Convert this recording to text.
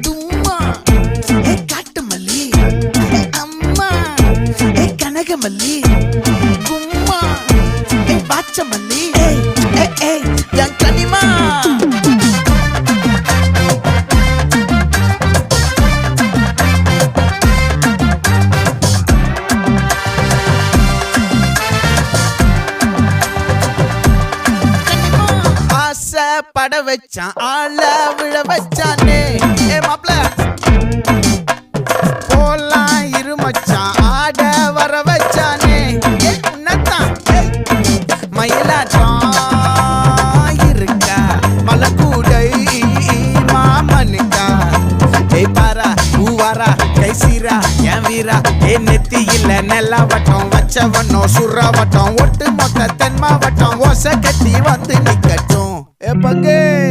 தும்மா ஏ காட்டு மல்லி அம்மா ஏ கனகமல்லி கும்மா ஏ பாச்ச மல்லி என் கனிமா பட வச்சான் ஆள விழ வச்சானே ஏ மாப்ள போலாம் இருமச்சான் ஆட வர வச்சானே ஏ உன்னத்தான் மயிலாட்டம் இருக்கா மலக்கூடை மாமனுக்கா ஏய் பாரா பூவாரா கைசீரா என் வீரா ஏ நெத்தி இல்ல நெல்லா வட்டம் வச்சவனோ சுறா வட்டம் ஒட்டு மொத்த தென் மாவட்டம் ஓசை கட்டி வந்து நிக்கட்டும். É pra quem?